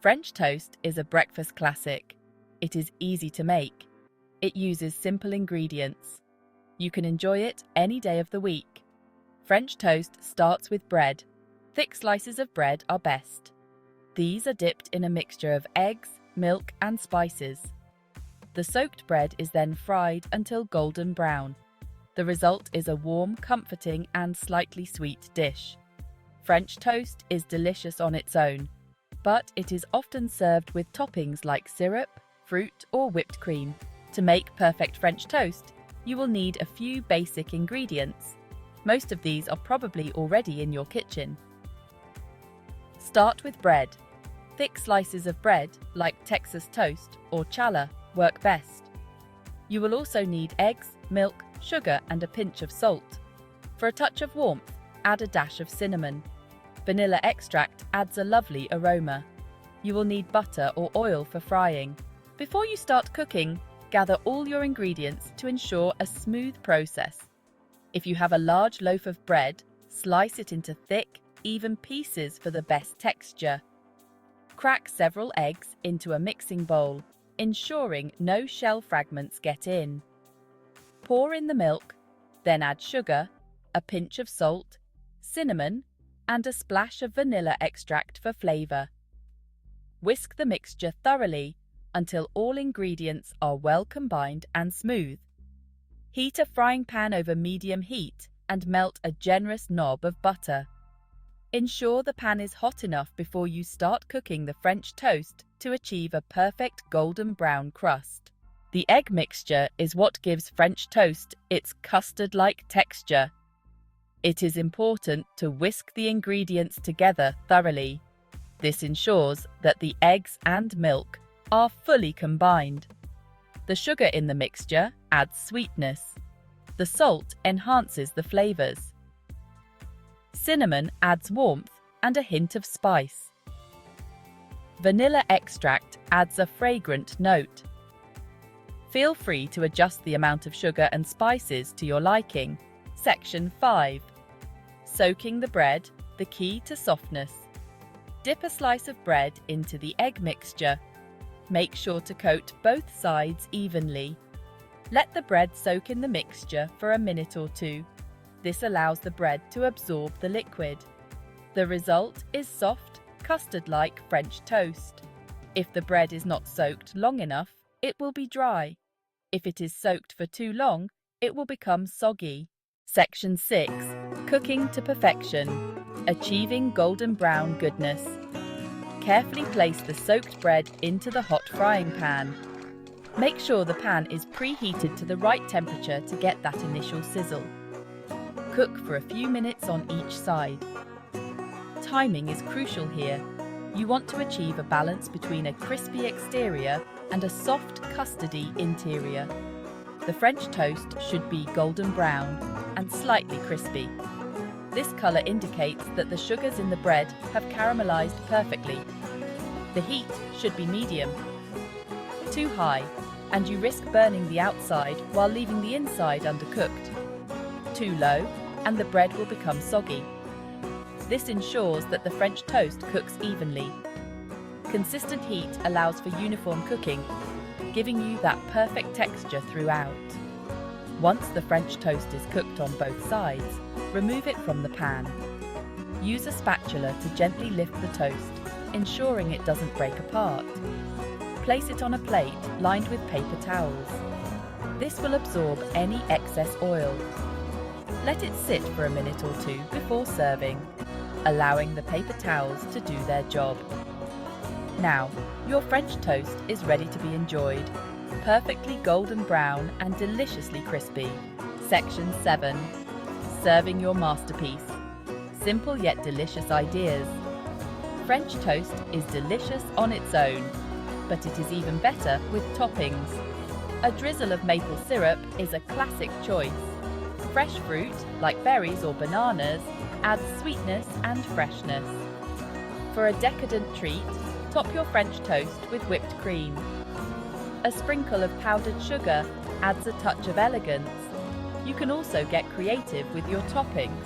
French toast is a breakfast classic. It is easy to make. It uses simple ingredients. You can enjoy it any day of the week. French toast starts with bread. Thick slices of bread are best. These are dipped in a mixture of eggs, milk, and spices. The soaked bread is then fried until golden brown. The result is a warm, comforting, and slightly sweet dish. French toast is delicious on its own, but it is often served with toppings like syrup, fruit, or whipped cream. To make perfect French toast, you will need a few basic ingredients. Most of these are probably already in your kitchen. Start with bread. Thick slices of bread, like Texas toast or challah, work best. You will also need eggs, milk, sugar, and a pinch of salt. For a touch of warmth, add a dash of cinnamon. Vanilla extract adds a lovely aroma. You will need butter or oil for frying. Before you start cooking, gather all your ingredients to ensure a smooth process. If you have a large loaf of bread, slice it into thick, even pieces for the best texture. Crack several eggs into a mixing bowl, ensuring no shell fragments get in. Pour in the milk, then add sugar, a pinch of salt, cinnamon, and a splash of vanilla extract for flavor. Whisk the mixture thoroughly until all ingredients are well combined and smooth. Heat a frying pan over medium heat and melt a generous knob of butter. Ensure the pan is hot enough before you start cooking the French toast to achieve a perfect golden brown crust. The egg mixture is what gives French toast its custard-like texture. It is important to whisk the ingredients together thoroughly. This ensures that the eggs and milk are fully combined. The sugar in the mixture adds sweetness. The salt enhances the flavors. Cinnamon adds warmth and a hint of spice. Vanilla extract adds a fragrant note. Feel free to adjust the amount of sugar and spices to your liking. Section 5. Soaking the bread, the key to softness. Dip a slice of bread into the egg mixture. Make sure to coat both sides evenly. Let the bread soak in the mixture for a minute or two. This allows the bread to absorb the liquid. The result is soft, custard-like French toast. If the bread is not soaked long enough, it will be dry. If it is soaked for too long, it will become soggy. Section 6. Cooking to perfection. Achieving golden brown goodness. Carefully place the soaked bread into the hot frying pan. Make sure the pan is preheated to the right temperature to get that initial sizzle. Cook for a few minutes on each side. Timing is crucial here. You want to achieve a balance between a crispy exterior and a soft, custardy interior. The French toast should be golden brown and slightly crispy. This colour indicates that the sugars in the bread have caramelized perfectly. The heat should be medium. Too high, and you risk burning the outside while leaving the inside undercooked. Too low, and the bread will become soggy. This ensures that the French toast cooks evenly. Consistent heat allows for uniform cooking, giving you that perfect texture throughout. Once the French toast is cooked on both sides, remove it from the pan. Use a spatula to gently lift the toast, ensuring it doesn't break apart. Place it on a plate lined with paper towels. This will absorb any excess oil. Let it sit for a minute or two before serving, allowing the paper towels to do their job. Now, your French toast is ready to be enjoyed. Perfectly golden brown and deliciously crispy. Section 7. Serving your masterpiece. Simple yet delicious ideas. French toast is delicious on its own, but it is even better with toppings. A drizzle of maple syrup is a classic choice. Fresh fruit, like berries or bananas, adds sweetness and freshness. For a decadent treat, top your French toast with whipped cream. A sprinkle of powdered sugar adds a touch of elegance. You can also get creative with your toppings.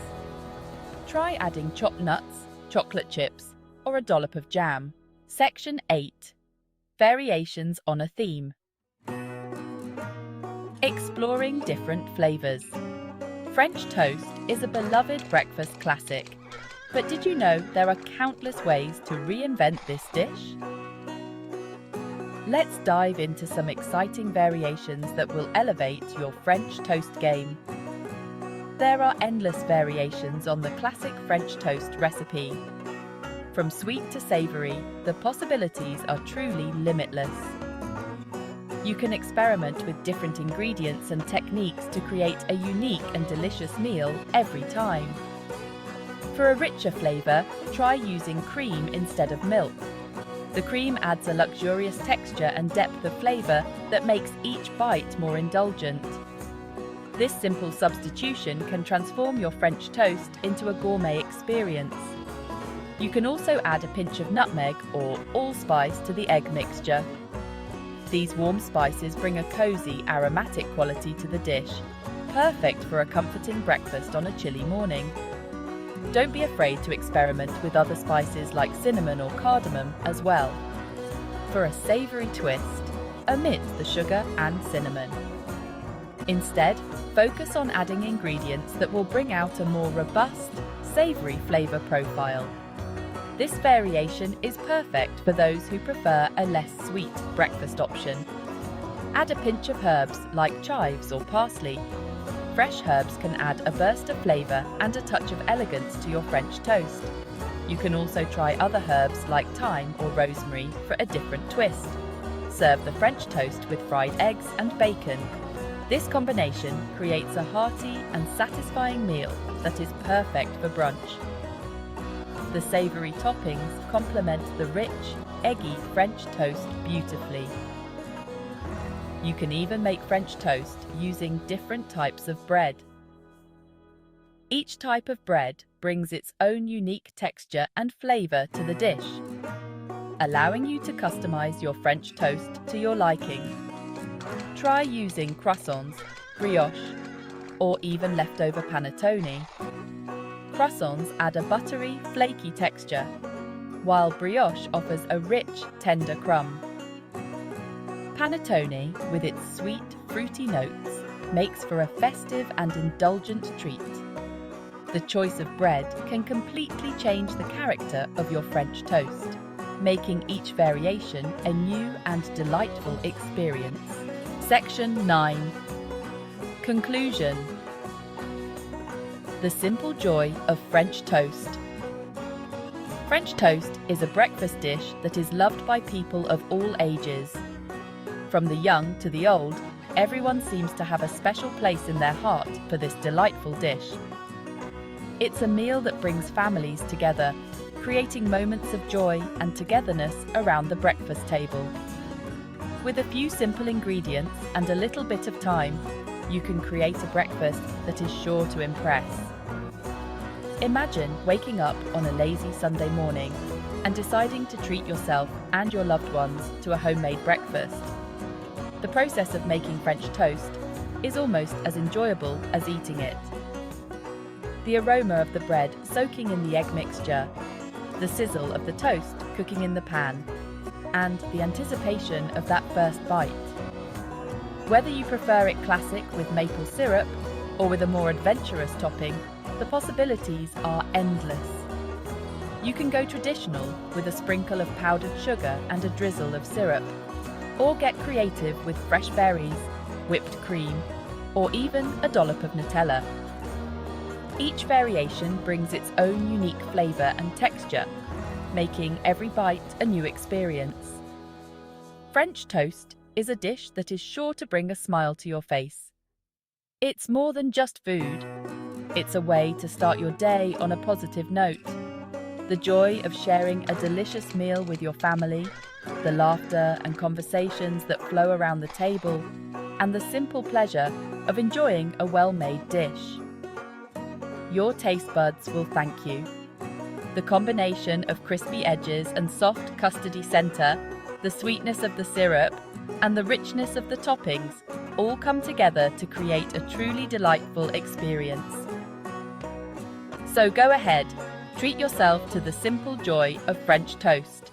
Try adding chopped nuts, chocolate chips, or a dollop of jam. Section 8. Variations on a theme. Exploring different flavors. French toast is a beloved breakfast classic, but did you know there are countless ways to reinvent this dish? Let's dive into some exciting variations that will elevate your French toast game. There are endless variations on the classic French toast recipe. From sweet to savory, the possibilities are truly limitless. You can experiment with different ingredients and techniques to create a unique and delicious meal every time. For a richer flavor, try using cream instead of milk. The cream adds a luxurious texture and depth of flavor that makes each bite more indulgent. This simple substitution can transform your French toast into a gourmet experience. You can also add a pinch of nutmeg or allspice to the egg mixture. These warm spices bring a cozy, aromatic quality to the dish, perfect for a comforting breakfast on a chilly morning. Don't be afraid to experiment with other spices like cinnamon or cardamom as well. For a savory twist, omit the sugar and cinnamon. Instead, focus on adding ingredients that will bring out a more robust, savory flavor profile. This variation is perfect for those who prefer a less sweet breakfast option. Add a pinch of herbs like chives or parsley. Fresh herbs can add a burst of flavor and a touch of elegance to your French toast. You can also try other herbs like thyme or rosemary for a different twist. Serve the French toast with fried eggs and bacon. This combination creates a hearty and satisfying meal that is perfect for brunch. The savory toppings complement the rich, eggy French toast beautifully. You can even make French toast using different types of bread. Each type of bread brings its own unique texture and flavor to the dish, allowing you to customize your French toast to your liking. Try using croissants, brioche, or even leftover panettone. Croissants add a buttery, flaky texture, while brioche offers a rich, tender crumb. Panettone, with its sweet, fruity notes, makes for a festive and indulgent treat. The choice of bread can completely change the character of your French toast, making each variation a new and delightful experience. Section 9. Conclusion. The simple joy of French toast. French toast is a breakfast dish that is loved by people of all ages. From the young to the old, everyone seems to have a special place in their heart for this delightful dish. It's a meal that brings families together, creating moments of joy and togetherness around the breakfast table. With a few simple ingredients and a little bit of time, you can create a breakfast that is sure to impress. Imagine waking up on a lazy Sunday morning and deciding to treat yourself and your loved ones to a homemade breakfast. The process of making French toast is almost as enjoyable as eating it. The aroma of the bread soaking in the egg mixture, the sizzle of the toast cooking in the pan, and the anticipation of that first bite. Whether you prefer it classic with maple syrup or with a more adventurous topping, the possibilities are endless. You can go traditional with a sprinkle of powdered sugar and a drizzle of syrup, or get creative with fresh berries, whipped cream, or even a dollop of Nutella. Each variation brings its own unique flavor and texture, making every bite a new experience. French toast is a dish that is sure to bring a smile to your face. It's more than just food. It's a way to start your day on a positive note. The joy of sharing a delicious meal with your family, the laughter and conversations that flow around the table, and the simple pleasure of enjoying a well-made dish. Your taste buds will thank you. The combination of crispy edges and soft custardy center, the sweetness of the syrup, and the richness of the toppings all come together to create a truly delightful experience. So go ahead, treat yourself to the simple joy of French toast.